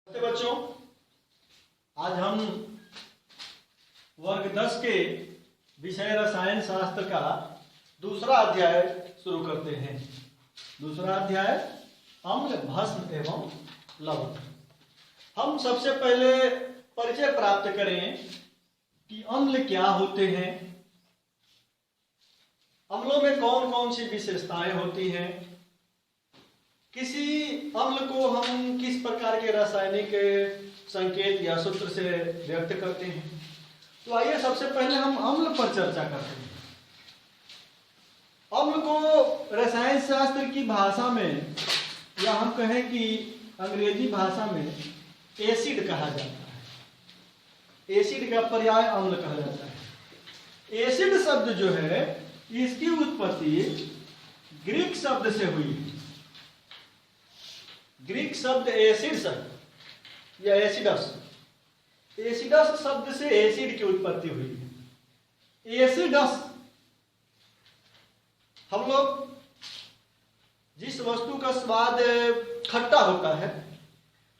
नमस्ते बच्चों, आज हम वर्ग 10 के विषय रसायन शास्त्र का दूसरा अध्याय शुरू करते हैं। दूसरा अध्याय अम्ल, भस्म एवं लवण। हम सबसे पहले परिचय प्राप्त करें कि अम्ल क्या होते हैं, अम्लों में कौन कौन सी विशेषताएं होती हैं, किसी अम्ल को हम किस प्रकार के रासायनिक संकेत या सूत्र से व्यक्त करते हैं। तो आइए सबसे पहले हम अम्ल पर चर्चा करते हैं। अम्ल को रसायन शास्त्र की भाषा में या हम कहें कि अंग्रेजी भाषा में एसिड कहा जाता है। एसिड का पर्याय अम्ल कहा जाता है। एसिड शब्द जो है इसकी उत्पत्ति ग्रीक शब्द से हुई है। ग्रीक शब्द एसिड शब्द या एसिडस, एसिडस शब्द से एसिड की उत्पत्ति हुई है। एसिडस, हम लोग जिस वस्तु का स्वाद खट्टा होता है,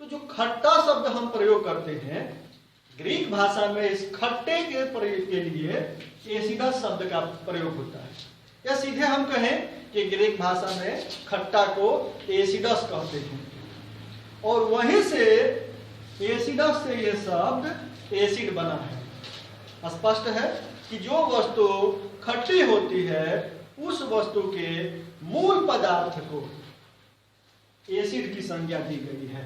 तो जो खट्टा शब्द हम प्रयोग करते हैं ग्रीक भाषा में, इस खट्टे के प्रयोग के लिए एसिडस शब्द का प्रयोग होता है। या सीधे हम कहें कि ग्रीक भाषा में खट्टा को एसिडस कहते हैं, और वहीं से एसिडस से ये शब्द एसिड बना है। स्पष्ट है कि जो वस्तु खट्टी होती है उस वस्तु के मूल पदार्थ को एसिड की संज्ञा दी गई है।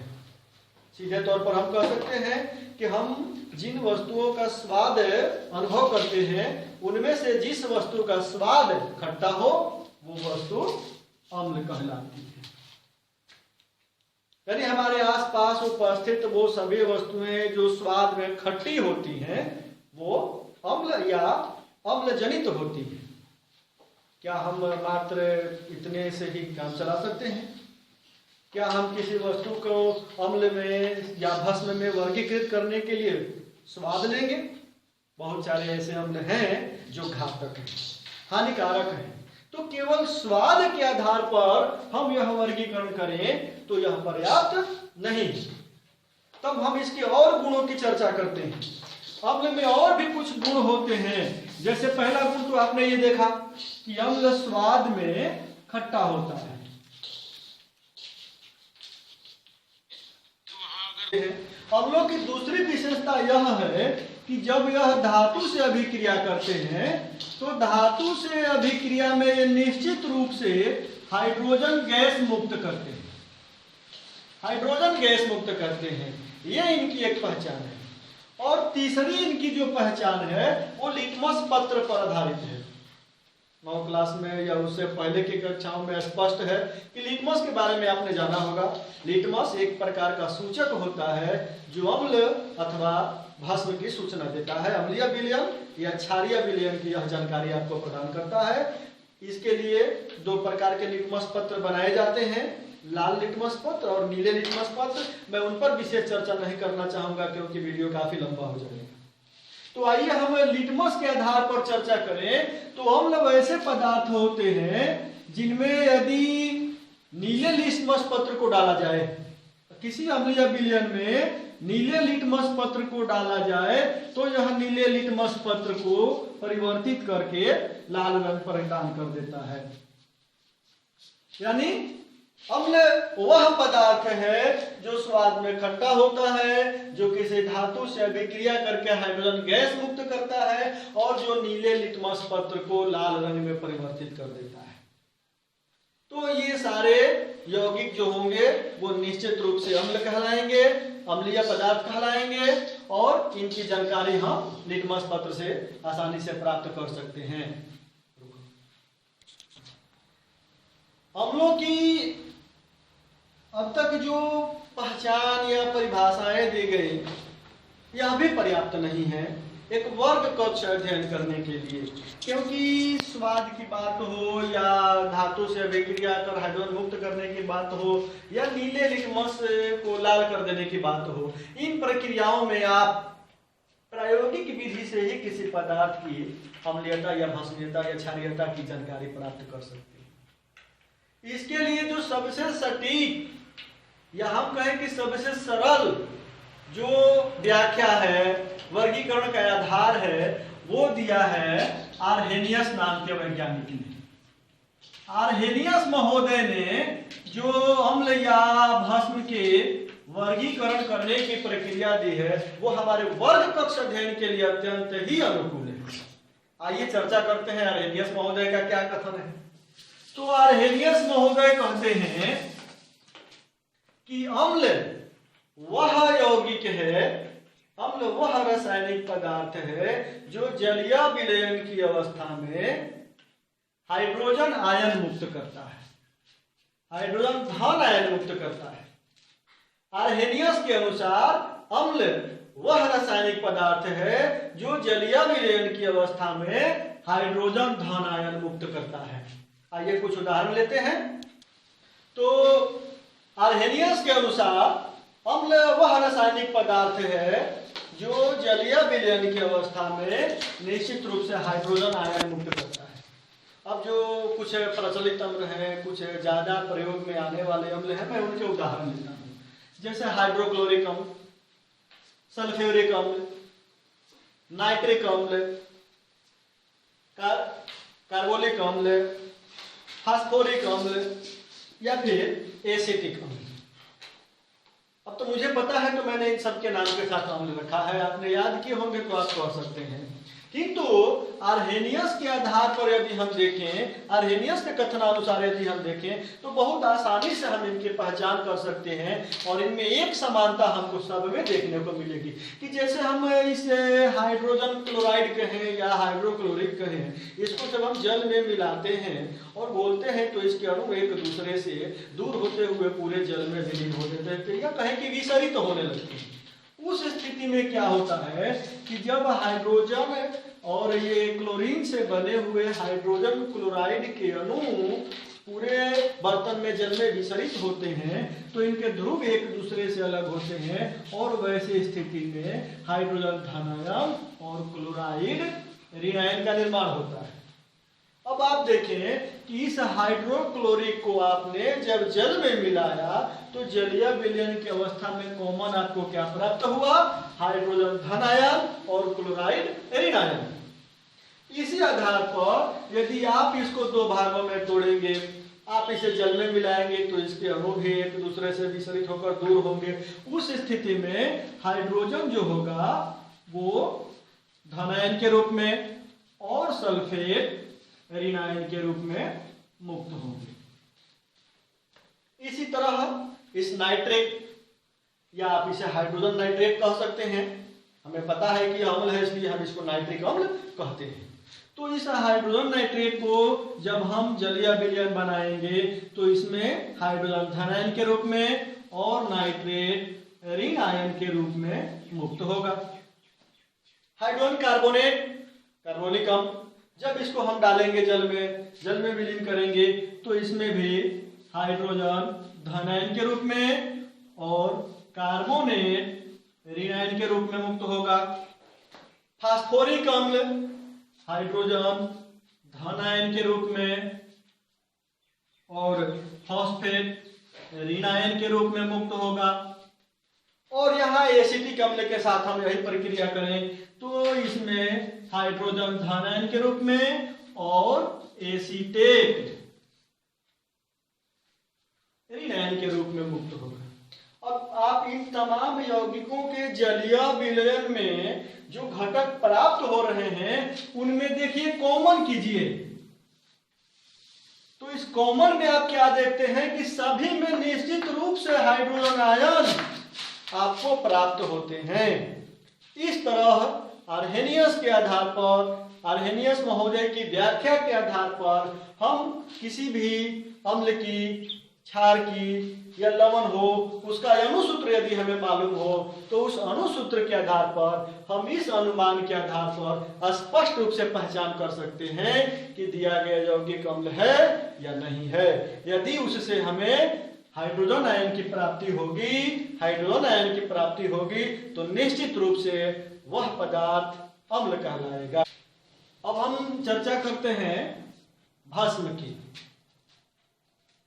सीधे तौर पर हम कह सकते हैं कि हम जिन वस्तुओं का स्वाद अनुभव करते हैं उनमें से जिस वस्तु का स्वाद खट्टा हो वो वस्तु अम्ल कहलाती है। यानी हमारे आसपास उपस्थित वो सभी वस्तुएं जो स्वाद में खट्टी होती हैं वो अम्ल या अम्ल जनित होती हैं। क्या हम मात्र इतने से ही काम चला सकते हैं? क्या हम किसी वस्तु को अम्ल में या भस्म में वर्गीकृत करने के लिए स्वाद लेंगे? बहुत सारे ऐसे अम्ल हैं जो घातक हैं, हानिकारक हैं। तो केवल स्वाद के आधार पर हम यह वर्गीकरण करें तो यह पर्याप्त नहीं। तब हम इसके और गुणों की चर्चा करते हैं। अम्ल में और भी कुछ गुण होते हैं। जैसे पहला गुण तो आपने ये देखा कि अम्ल स्वाद में खट्टा होता है। अम्लों की दूसरी विशेषता यह है कि जब यह धातु से अभिक्रिया करते हैं तो धातु से अभिक्रिया में ये निश्चित रूप से हाइड्रोजन गैस मुक्त करते हैं। हाइड्रोजन गैस मुक्त करते हैं, ये इनकी एक पहचान है। और तीसरी इनकी जो पहचान है वो लिटमस पत्र पर आधारित है। 9 क्लास में या उससे पहले की कक्षाओं में स्पष्ट है कि लिटमस के बारे में आपने जाना होगा। लिटमस एक प्रकार का सूचक होता है जो अम्ल अथवा भस्म की सूचना देता है। अम्लीय विलयन या क्षारीय विलयन की यह जानकारी आपको प्रदान करता है। इसके लिए 2 प्रकार के लिटमस पत्र बनाए जाते हैं, लाल लिटमस पत्र और नीले लिटमस पत्र। मैं उन पर विशेष चर्चा नहीं करना चाहूंगा क्योंकि वीडियो काफी लंबा हो जाएगा। तो आइए हम लिटमस के आधार पर चर्चा करें। तो अम्ल वैसे पदार्थ होते हैं जिनमें यदि नीले लिटमस पत्र को डाला जाए, किसी अम्लीय विलयन में नीले लिटमस पत्र को डाला जाए तो यह नीले लिटमस पत्र को परिवर्तित करके लाल रंग प्रदान कर देता है। यानी अम्ल वह पदार्थ है जो स्वाद में खट्टा होता है, जो किसी धातु से अभिक्रिया करके हाइड्रोजन गैस मुक्त करता है और जो नीले लिटमस पत्र को लाल रंग में परिवर्तित कर देता है। तो ये सारे यौगिक जो होंगे वो निश्चित रूप से अम्ल कहलाएंगे, अम्लीय पदार्थ कहलाएंगे, और इनकी जानकारी हम लिटमस पत्र से आसानी से प्राप्त कर सकते हैं। अम्लों की अब तक जो पहचान या परिभाषाएं दी गई यह भी पर्याप्त नहीं है एक वर्ग कक्ष अध्ययन करने के लिए, क्योंकि स्वाद की बात हो या धातु से अभिक्रिया कर हाइड्रोजन मुक्त करने की बात हो या नीले लिटमस को लाल कर देने की बात हो, इन प्रक्रियाओं में आप प्रायोगिक विधि से ही किसी पदार्थ की अम्लीयता या भस्मीयता या क्षारीयता की जानकारी प्राप्त कर सकते हैं। इसके लिए जो सबसे सटीक या हम कहें कि सबसे सरल जो व्याख्या है, वर्गीकरण का आधार है, वो दिया है आर्हेनियस नाम के वैज्ञानिक ने। आर्हेनियस महोदय ने जो अम्ल या भस्म के वर्गीकरण करने की प्रक्रिया दी है, वो हमारे वर्ग कक्ष अध्ययन के लिए अत्यंत ही अनुकूल है। आइए चर्चा करते हैं आर्हेनियस महोदय का क्या कथन है। तो आर्हेनियस महोदय कहते हैं कि अम्ल वह यौगिक है, अम्ल वह रासायनिक पदार्थ है जो जलीय विलयन की अवस्था में हाइड्रोजन आयन मुक्त करता है, हाइड्रोजन धन आयन मुक्त करता है। आर्हेनियस के अनुसार अम्ल वह रासायनिक पदार्थ है जो जलीय विलयन की अवस्था में हाइड्रोजन धन आयन मुक्त करता है। आइए कुछ उदाहरण लेते हैं। तो आर्हेनियस के अनुसार अम्ल वह रासायनिक पदार्थ है जो जलीय विलयन की अवस्था में निश्चित रूप से हाइड्रोजन आयन मुक्त करता है। अब जो कुछ प्रचलित अम्ल हैं, कुछ ज्यादा प्रयोग में आने वाले अम्ल हैं, मैं उनके उदाहरण लेता हूँ। जैसे हाइड्रोक्लोरिक अम्ल, सल्फ्यूरिक अम्ल, नाइट्रिक अम्ल, कार्बोलिक अम्ल, फास्फोरिक अम्ल या फिर एसिटिक अम्ल। अब तो मुझे पता है तो मैंने इन सब के नाम के साथ अम्ल रखा है, आपने याद किए होंगे तो आप कर सकते हैं। किंतु आर्हेनियस के आधार पर यदि हम देखें, आर्हेनियस के कथनानुसार यदि हम देखें तो बहुत आसानी से हम इनकी पहचान कर सकते हैं और इनमें एक समानता हमको सब में देखने को मिलेगी कि जैसे हम इसे हाइड्रोजन क्लोराइड कहें या हाइड्रोक्लोरिक कहें, इसको जब हम जल में मिलाते हैं और बोलते हैं तो इसके अणु एक दूसरे से दूर होते हुए पूरे जल में विलीन हो जाते हैं या कहें कि विसरित होने लगते हैं। उस स्थिति में क्या होता है कि जब हाइड्रोजन और ये क्लोरीन से बने हुए हाइड्रोजन क्लोराइड के अणु पूरे बर्तन में जल में विसरित होते हैं तो इनके ध्रुव एक दूसरे से अलग होते हैं और वैसे स्थिति में हाइड्रोजन धनायन और क्लोराइड ऋण आयन का निर्माण होता है। अब आप देखें कि इस हाइड्रोक्लोरिक को आपने जब जल में मिलाया तो जलीय विलयन की अवस्था में कॉमन आपको क्या प्राप्त हुआ? हाइड्रोजन धन आयन और क्लोराइड ऋण आयन। इसी आधार पर यदि आप इसको दो भागों में तोड़ेंगे, आप इसे जल में मिलाएंगे तो इसके अणु भी एक दूसरे से विसरित होकर दूर होंगे। उस स्थिति में हाइड्रोजन जो होगा वो धन आयन के रूप में और सल्फेट ऋण आयन के रूप में मुक्त होंगे। इसी तरह इस नाइट्रेट या आप इसे हाइड्रोजन नाइट्रेट कह सकते हैं, हमें पता है कि अम्ल है इसलिए हम इसको नाइट्रिक अम्ल कहते हैं। तो इस हाइड्रोजन नाइट्रेट को जब हम जलीय विलयन बनाएंगे तो इसमें हाइड्रोजन धन आयन के रूप में और नाइट्रेट ऋण आयन के रूप में मुक्त होगा। हाइड्रोजन कार्बोनेट कार्बोनिक अम्ल जब इसको हम डालेंगे जल में विलीन करेंगे तो इसमें भी हाइड्रोजन धन आयन के रूप में और कार्बोनेट ऋण आयन के रूप में मुक्त होगा। फास्फोरिक अम्ल हाइड्रोजन धन आयन के रूप में और फॉस्फेट ऋण आयन के रूप में मुक्त होगा। और यहाँ एसिटिक अम्ल के साथ हम यही प्रक्रिया करें तो इसमें हाइड्रोजन धन आयन के रूप में और एसीटेट ऋण आयन के रूप में मुक्त होगा। अब आप इन तमाम यौगिकों के जलीय विलयन में जो घटक प्राप्त हो रहे हैं उनमें देखिए कॉमन कीजिए तो इस कॉमन में आप क्या देखते हैं कि सभी में निश्चित रूप से हाइड्रोजन आयन आपको प्राप्त होते हैं। इस तरह आर्हेनियस के आधार पर, आर्हेनियस महोदय की व्याख्या के आधार पर हम किसी भी अम्ल की, क्षार की या लवण हो उसका अणुसूत्र यदि हमें मालूम हो तो उस अणुसूत्र के आधार पर हम इस अनुमान के आधार पर स्पष्ट रूप से पहचान कर सकते हैं कि दिया गया यौगिक अम्ल है या नहीं है। यदि उससे हमें हाइड्रोजन आयन की प्राप्ति होगी, हाइड्रोजन आयन की प्राप्ति होगी तो निश्चित रूप से वह पदार्थ अम्ल कहलाएगा। अब हम चर्चा करते हैं भस्म की।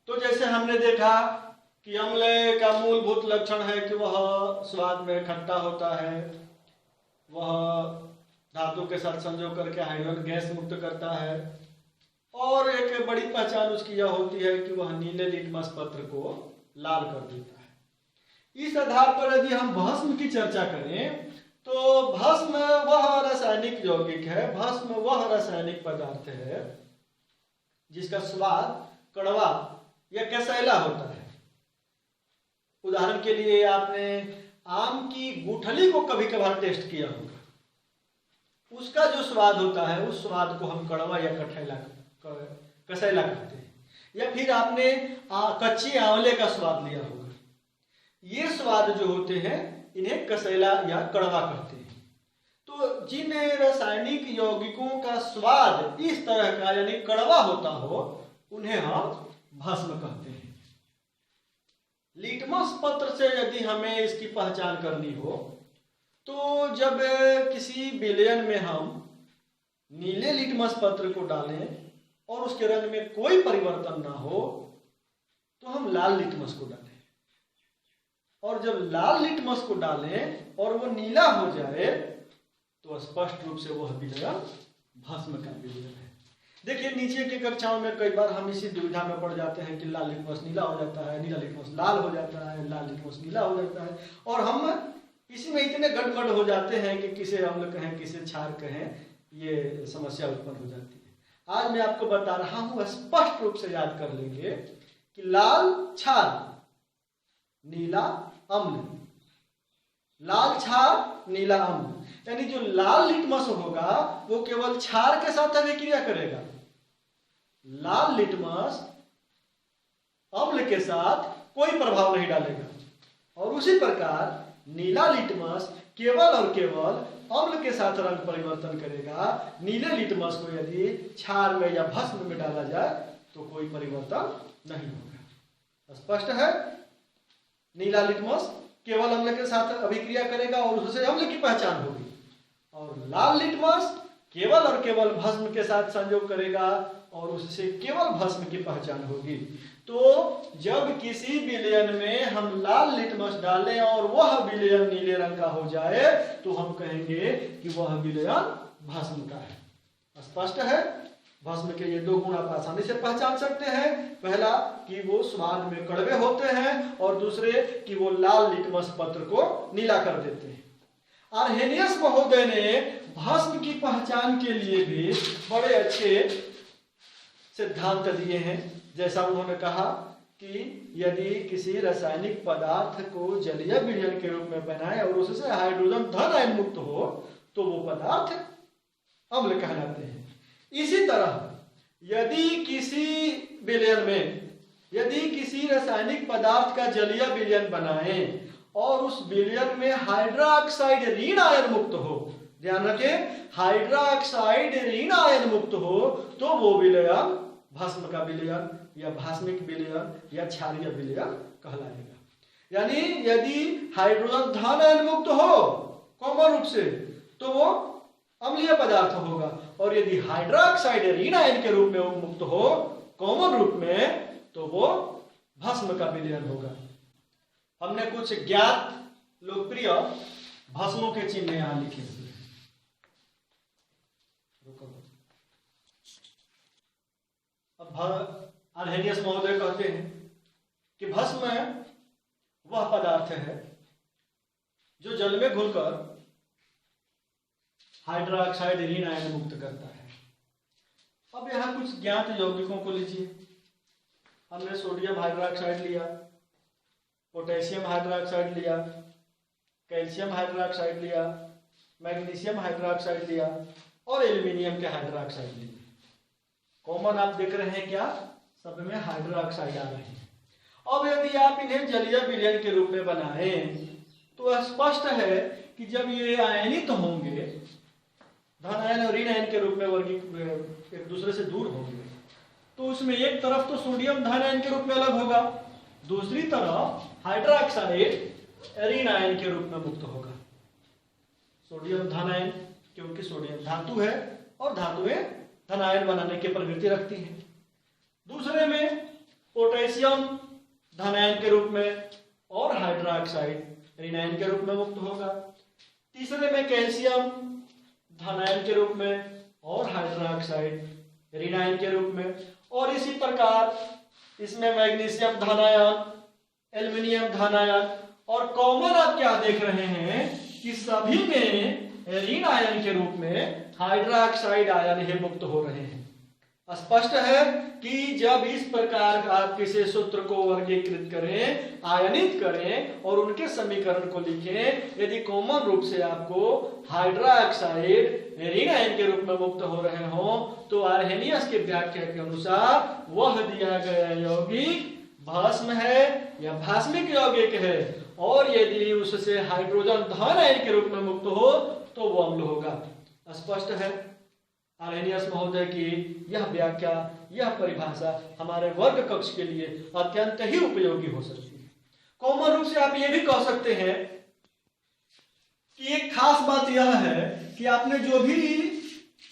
तो जैसे हमने देखा कि अम्ल का मूलभूत लक्षण है कि वह स्वाद में खट्टा होता है, वह धातु के साथ संयोग करके हाइड्रोजन गैस मुक्त करता है, और एक बड़ी पहचान उसकी यह होती है कि वह नीले लिटमस पत्र को लाल कर देता है। इस आधार पर यदि हम भस्म की चर्चा करें तो भस्म वह रासायनिक यौगिक है, भस्म वह रासायनिक पदार्थ है जिसका स्वाद कड़वा या कसैला होता है। उदाहरण के लिए आपने आम की गुठली को कभी कभार टेस्ट किया होगा, उसका जो स्वाद होता है उस स्वाद को हम कड़वा या कसैला कहते हैं। या फिर आपने कच्चे आंवले का स्वाद लिया होगा, ये स्वाद जो होते हैं इन्हें कसैला या कड़वा कहते हैं। तो जिन रासायनिक यौगिकों का स्वाद इस तरह का यानी कड़वा होता हो उन्हें हम भस्म कहते हैं। लिटमस पत्र से यदि हमें इसकी पहचान करनी हो तो जब किसी विलयन में हम नीले लिटमस पत्र को डालें और उसके रंग में कोई परिवर्तन ना हो तो हम लाल लिटमस को डालें, और जब लाल लिटमस को डालें और वो नीला हो जाए तो स्पष्ट रूप से वह विलयन भस्म का विलयन है। देखिए नीचे की कक्षाओं में कई बार हम इसी दुविधा में पड़ जाते हैं कि लाल लिटमस नीला हो जाता है, नीला लिटमस लाल हो जाता है, लाल लिटमस नीला हो जाता है, और हम इसी में इतने गड़बड़ हो जाते हैं कि किसे अम्ल कहें किसे क्षार कहें, ये समस्या उत्पन्न हो जाती है। आज मैं आपको बता रहा हूं, स्पष्ट रूप से याद कर लेंगे कि लाल क्षार, नीला अम्ल, लाल क्षार नीला अम्ल, यानी जो लाल लिटमस होगा वो केवल क्षार के साथ अभिक्रिया करेगा, लाल लिटमस अम्ल के साथ कोई प्रभाव नहीं डालेगा, और उसी प्रकार नीला लिटमस केवल और केवल अम्ल के साथ रंग परिवर्तन करेगा। नीले लिटमस को यदि क्षार में या भस्म में डाला जाए तो कोई परिवर्तन नहीं होगा। स्पष्ट है? नीला लिटमस केवल अम्ल के साथ अभिक्रिया करेगा और उससे अम्ल की पहचान होगी, और लाल लिटमस केवल और केवल भस्म के साथ संयोग करेगा और उससे केवल भस्म की पहचान होगी। तो जब किसी विलयन में हम लाल लिटमस डालें और वह विलयन नीले रंग का हो जाए तो हम कहेंगे कि वह विलयन भस्म का है। स्पष्ट है? भस्म के ये दो गुण आप आसानी से पहचान सकते हैं। पहला कि वो स्वाद में कड़वे होते हैं, और दूसरे कि वो लाल लिटमस पत्र को नीला कर देते हैं। आर्हेनियस महोदय ने भस्म की पहचान के लिए भी बड़े अच्छे सिद्धांत दिए हैं। जैसा उन्होंने कहा कि यदि किसी रासायनिक पदार्थ को जलीय विलयन के रूप में बनाए और उससे हाइड्रोजन धन आयन मुक्त हो तो वो पदार्थ अम्ल कहलाते हैं। इसी तरह यदि किसी विलयन में यदि किसी रासायनिक पदार्थ का जलीय विलयन बनाए और उस विलयन में हाइड्रोक्साइड ऋण आयन मुक्त हो, ध्यान रखें, हाइड्रोक्साइड ऋण आयन मुक्त हो तो वो विलयन भस्म का विलयन या भास्मिक विलयन या क्षारीय विलयन कहलाएगा। यानी यदि हाइड्रोजन धन आयन मुक्त हो कॉमन रूप से तो वो अम्लीय पदार्थ होगा, और यदि हाइड्रोक्साइड ऋण आयन के रूप में वो मुक्त हो कॉमन रूप में तो वो भस्म का विलयन होगा। हमने कुछ ज्ञात लोकप्रिय भस्मों के चिन्ह यहां लिखे हुए हैं। अब आर्हेनियस महोदय कहते हैं कि भस्म वह पदार्थ है जो जल में घुलकर हाइड्रोक्साइड ऋण आयन मुक्त करता है। अब यहाँ कुछ ज्ञात यौगिकों को लीजिए। हमने सोडियम हाइड्रोक्साइड लिया, पोटेशियम हाइड्रोक्साइड लिया, कैल्शियम हाइड्रोक्साइड लिया, मैग्नीशियम हाइड्रोक्साइड लिया और एल्यूमिनियम के हाइड्रोक्साइड लिया। कॉमन आप देख रहे हैं क्या? सब में हाइड्रोक्साइड आ रहे हैं। अब यदि आप इन्हें जलीय विलयन के रूप में बनाएं तो स्पष्ट है कि जब ये आयनित होंगे, धन आयन और ऋण आयन के रूप में वर्गीकृत एक दूसरे से दूर होंगे, तो उसमें एक तरफ तो सोडियम धन आयन के रूप में अलग होगा, दूसरी तरफ हाइड्रोक्साइड ऋण आयन के रूप में मुक्त होगा। सोडियम धन आयन, क्योंकि सोडियम धातु है और धातुएं धन आयन बनाने की प्रवृत्ति रखती हैं। दूसरे में पोटेशियम धन आयन के रूप में और हाइड्रोक्साइड ऋण आयन के रूप में मुक्त होगा। तीसरे में कैल्शियम धन आयन के रूप में और हाइड्रोक्साइड ऋण आयन के रूप में, और इसी प्रकार इसमें मैग्नीशियम धन आयन, एल्युमिनियम धन आयन, और कॉमन आप क्या देख रहे हैं कि सभी में ऋण आयन के रूप में हाइड्रोक्साइड आयन ही मुक्त हो रहे हैं। स्पष्ट है कि जब इस प्रकार आप किसी सूत्र को वर्गीकृत करें, आयनित करें और उनके समीकरण को लिखें, यदि कॉमन रूप से आपको हाइड्रोक्साइड ऋण आयन के रूप में मुक्त हो रहे हो तो आर्हेनियस के व्याख्या के अनुसार वह दिया गया यौगिक भस्म है या भास्मिक यौगिक है, और यदि उससे हाइड्रोजन धन आयन के रूप में मुक्त हो तो वो अम्ल होगा। स्पष्ट है। आर्हेनियस महोदय की यह व्याख्या, यह परिभाषा हमारे वर्ग कक्ष के लिए अत्यंत ही उपयोगी हो सकती है। कॉमन रूप से आप ये भी कह सकते हैं कि एक खास बात यह है कि आपने जो भी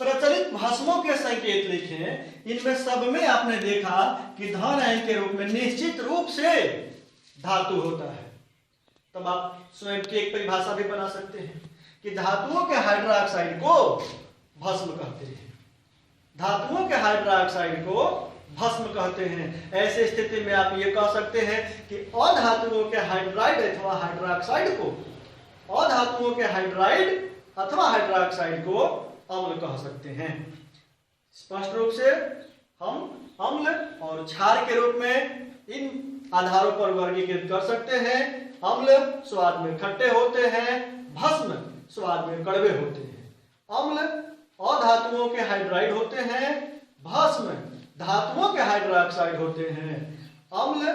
प्रचलित भाषणों के संकेत लिखे इनमें सब में आपने देखा कि धन आयन के रूप में निश्चित रूप से धातु होता है। तब आप स्वयं की एक परिभाषा भी बना सकते हैं कि धातुओं के हाइड्रोक्साइड को भस्म कहते हैं, धातुओं के हाइड्रोक्साइड को भस्म कहते हैं। ऐसे स्थिति में आप ये कह सकते हैं कि अधातुओं के हाइड्राइड अथवा हाइड्रोक्साइड को, अधातुओं के हाइड्राइड अथवा हाइड्रोक्साइड को अम्ल कह सकते हैं। स्पष्ट रूप से हम अम्ल और क्षार के रूप में इन आधारों पर वर्गीकृत कर सकते हैं। अम्ल स्वाद में खट्टे होते हैं, भस्म स्वाद में कड़वे होते हैं। अम्ल अधातुओं के हाइड्राइड होते हैं, भस्म धातुओं के हाइड्रोक्साइड होते हैं। अम्ल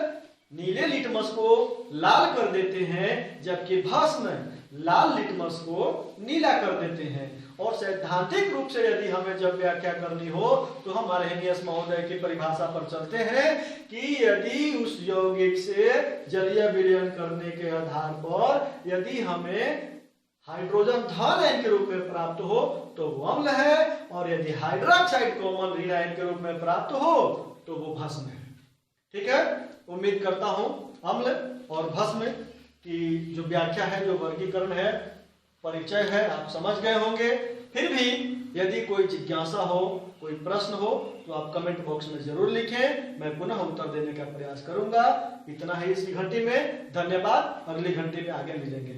नीले लिटमस को लाल कर देते हैं, जबकि भस्म लाल लिटमस को नीला कर देते हैं। और सैद्धांतिक रूप से यदि हमें जब व्याख्या करनी हो तो हम आर्हेनियस महोदय की परिभाषा पर चलते हैं कि यदि उस यौगिक से जलीय विलयन करने के आधार पर यदि हमें हाइड्रोजन धन आयन के रूप में प्राप्त हो तो वो अम्ल है, और यदि हाइड्रोक्साइड कॉमन ऋण आयन के रूप में प्राप्त हो तो वो भस्म है। ठीक है। उम्मीद करता हूं अम्ल और भस्म की जो व्याख्या है, जो वर्गीकरण है, परिचय है, आप समझ गए होंगे। फिर भी यदि कोई जिज्ञासा हो, कोई प्रश्न हो तो आप कमेंट बॉक्स में जरूर लिखें, मैं पुनः उत्तर देने का प्रयास करूंगा। इतना ही इस घंटी में। धन्यवाद। अगली घंटी में आगे मिलेंगे।